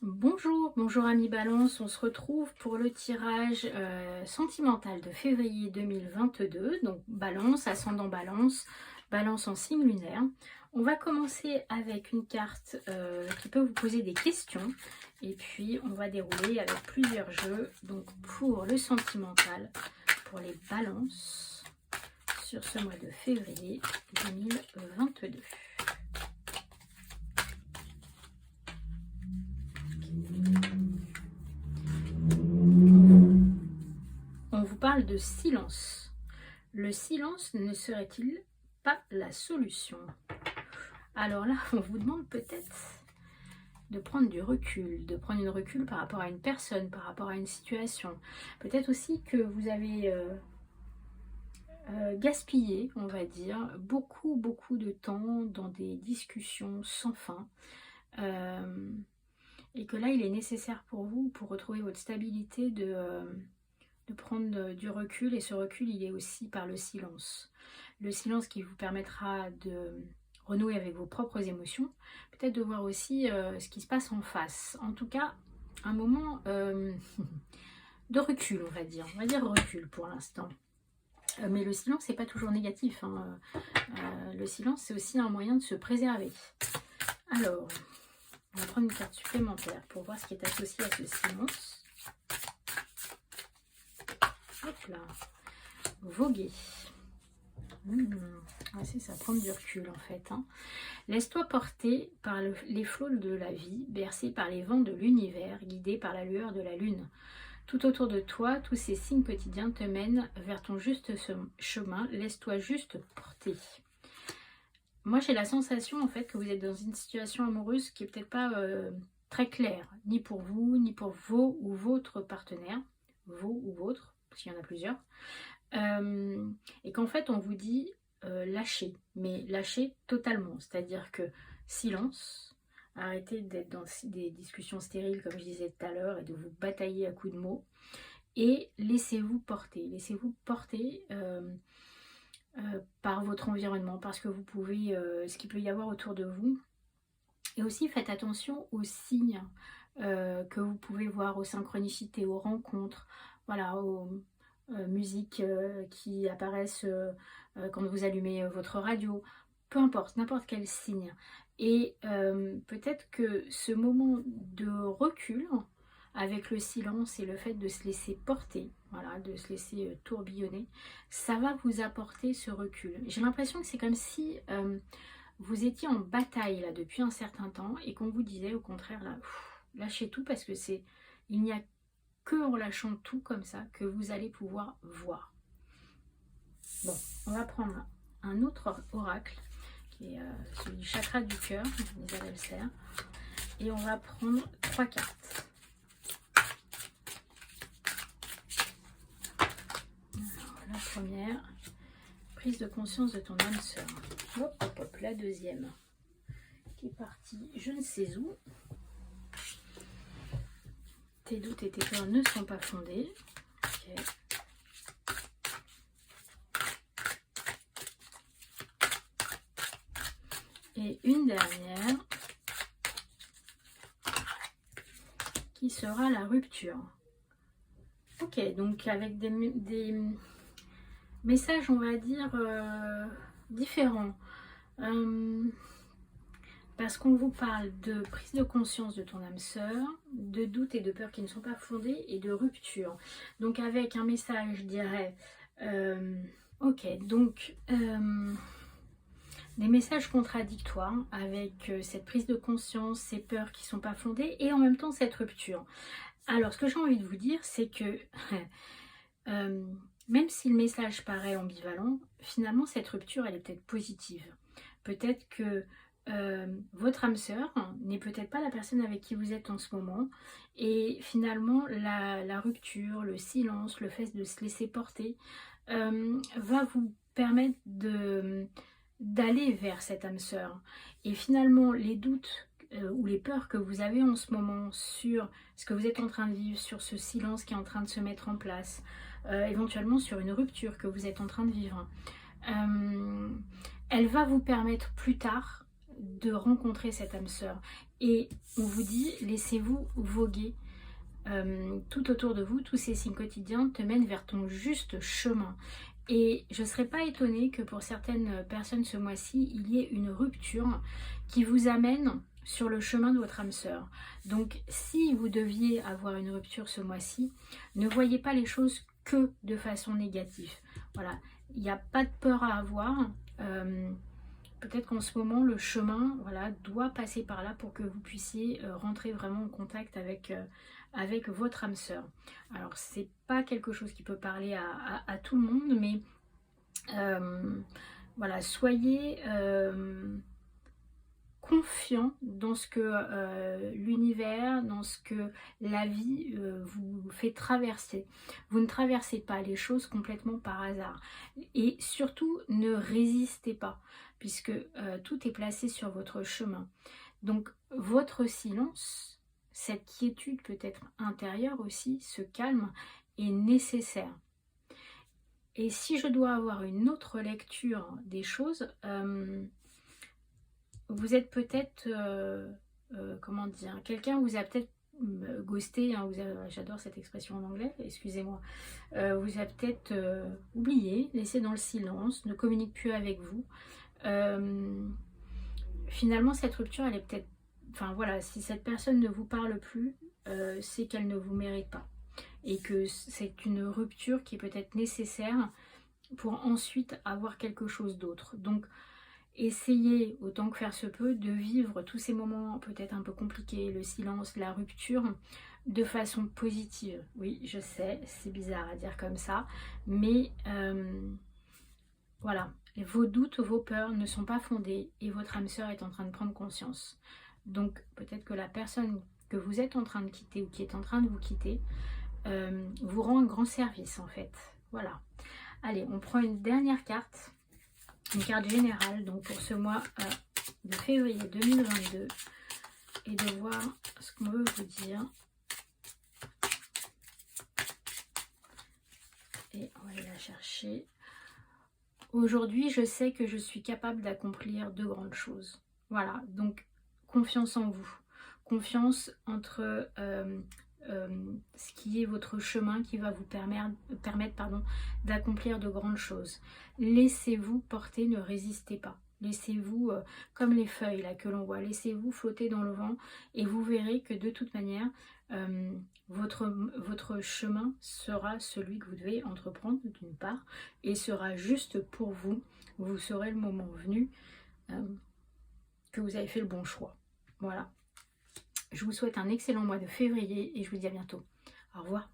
Bonjour amis Balance, on se retrouve pour le tirage sentimental de février 2022, donc Balance, ascendant Balance, Balance en signe lunaire. On va commencer avec une carte qui peut vous poser des questions et puis on va dérouler avec plusieurs jeux, donc pour le sentimental, pour les Balances sur ce mois de février 2022. On vous parle de silence. Le silence ne serait-il pas la solution? Alors là, on vous demande peut-être de prendre du recul, de prendre du recul par rapport à une personne, par rapport à une situation. Peut-être aussi que vous avez gaspillé, on va dire, beaucoup de temps dans des discussions sans fin. Et que là, il est nécessaire pour vous, pour retrouver votre stabilité, de prendre du recul, et ce recul il est aussi par le silence qui vous permettra de renouer avec vos propres émotions, peut-être de voir aussi ce qui se passe en face, en tout cas un moment de recul, on va dire recul pour l'instant. Mais le silence c'est pas toujours négatif, hein. Le silence c'est aussi un moyen de se préserver. Alors on va prendre une carte supplémentaire pour voir ce qui est associé à ce silence. Hop là, voguer. C'est ça, prendre du recul en fait. Hein. Laisse-toi porter par les flots de la vie, bercé par les vents de l'univers, guidé par la lueur de la lune. Tout autour de toi, tous ces signes quotidiens te mènent vers ton juste chemin. Laisse-toi juste porter. Moi, j'ai la sensation en fait que vous êtes dans une situation amoureuse qui est peut-être pas très claire, ni pour vous, ni pour vos ou votre partenaire, vos ou votre, parce qu'il y en a plusieurs, et qu'en fait on vous dit lâchez, mais lâchez totalement, c'est-à-dire que silence, arrêtez d'être dans des discussions stériles comme je disais tout à l'heure et de vous batailler à coups de mots, et laissez-vous porter par votre environnement, parce que vous pouvez, ce qu'il peut y avoir autour de vous, et aussi faites attention aux signes que vous pouvez voir, aux synchronicités, aux rencontres, voilà, aux musiques qui apparaissent quand vous allumez votre radio, peu importe, n'importe quel signe. Et peut-être que ce moment de recul avec le silence et le fait de se laisser porter, voilà, de se laisser tourbillonner, ça va vous apporter ce recul. J'ai l'impression que c'est comme si vous étiez en bataille là depuis un certain temps et qu'on vous disait au contraire là, lâchez tout, parce que il n'y a que en lâchant tout comme ça que vous allez pouvoir voir. Bon, on va prendre un autre oracle qui est celui du chakra du cœur, Isabelle Serre, et on va prendre 3 cartes. Alors, la première, prise de conscience de ton âme sœur. Hop, hop, hop, la deuxième qui est partie je ne sais où. Tes doutes et tes peurs ne sont pas fondés. Okay. Et une dernière qui sera la rupture. Ok, donc avec des messages, on va dire, différents. Parce qu'on vous parle de prise de conscience de ton âme sœur, de doutes et de peurs qui ne sont pas fondés, et de rupture. Donc avec un message, je dirais, ok, donc des messages contradictoires avec cette prise de conscience, ces peurs qui ne sont pas fondées, et en même temps cette rupture. Alors ce que j'ai envie de vous dire, c'est que même si le message paraît ambivalent, finalement cette rupture elle est peut-être positive. Peut-être que votre âme sœur n'est peut-être pas la personne avec qui vous êtes en ce moment, et finalement la rupture, le silence, le fait de se laisser porter va vous permettre d'aller vers cette âme sœur. Et finalement les doutes ou les peurs que vous avez en ce moment sur ce que vous êtes en train de vivre, sur ce silence qui est en train de se mettre en place, éventuellement sur une rupture que vous êtes en train de vivre, elle va vous permettre plus tard de rencontrer cette âme sœur. Et on vous dit, laissez-vous voguer. Tout autour de vous, tous ces signes quotidiens te mènent vers ton juste chemin. Et je ne serais pas étonnée que pour certaines personnes ce mois-ci, il y ait une rupture qui vous amène sur le chemin de votre âme sœur. Donc si vous deviez avoir une rupture ce mois-ci, ne voyez pas les choses que de façon négative. Voilà, il n'y a pas de peur à avoir. Peut-être qu'en ce moment, le chemin, voilà, doit passer par là pour que vous puissiez rentrer vraiment en contact avec votre âme sœur. Alors, c'est pas quelque chose qui peut parler à tout le monde, mais voilà, soyez confiant dans ce que l'univers, dans ce que la vie vous fait traverser. Vous ne traversez pas les choses complètement par hasard. Et surtout, ne résistez pas, puisque tout est placé sur votre chemin. Donc, votre silence, cette quiétude peut-être intérieure aussi, ce calme, est nécessaire. Et si je dois avoir une autre lecture des choses, vous êtes peut-être, comment dire, quelqu'un vous a peut-être ghosté, hein, j'adore cette expression en anglais, excusez-moi, vous a peut-être oublié, laissé dans le silence, ne communique plus avec vous. Finalement, cette rupture, elle est peut-être, enfin voilà, si cette personne ne vous parle plus, c'est qu'elle ne vous mérite pas. Et que c'est une rupture qui peut être nécessaire pour ensuite avoir quelque chose d'autre. Donc, essayez, autant que faire se peut, de vivre tous ces moments peut-être un peu compliqués, le silence, la rupture, de façon positive. Oui, je sais, c'est bizarre à dire comme ça, mais voilà, vos doutes, vos peurs ne sont pas fondés et votre âme sœur est en train de prendre conscience. Donc, peut-être que la personne que vous êtes en train de quitter ou qui est en train de vous quitter vous rend un grand service en fait. Voilà. Allez, on prend une dernière carte. Une carte générale, donc pour ce mois de février 2022, et de voir ce qu'on veut vous dire. Et on va aller la chercher. Aujourd'hui, je sais que je suis capable d'accomplir de grandes choses. Voilà, donc confiance en vous. Confiance entre ce qui est votre chemin qui va vous permettre d'accomplir de grandes choses. Laissez-vous porter, ne résistez pas. Laissez-vous, comme les feuilles là que l'on voit, laissez-vous flotter dans le vent et vous verrez que de toute manière, votre chemin sera celui que vous devez entreprendre d'une part et sera juste pour vous. Vous saurez le moment venu que vous avez fait le bon choix. Voilà. Je vous souhaite un excellent mois de février et je vous dis à bientôt. Au revoir.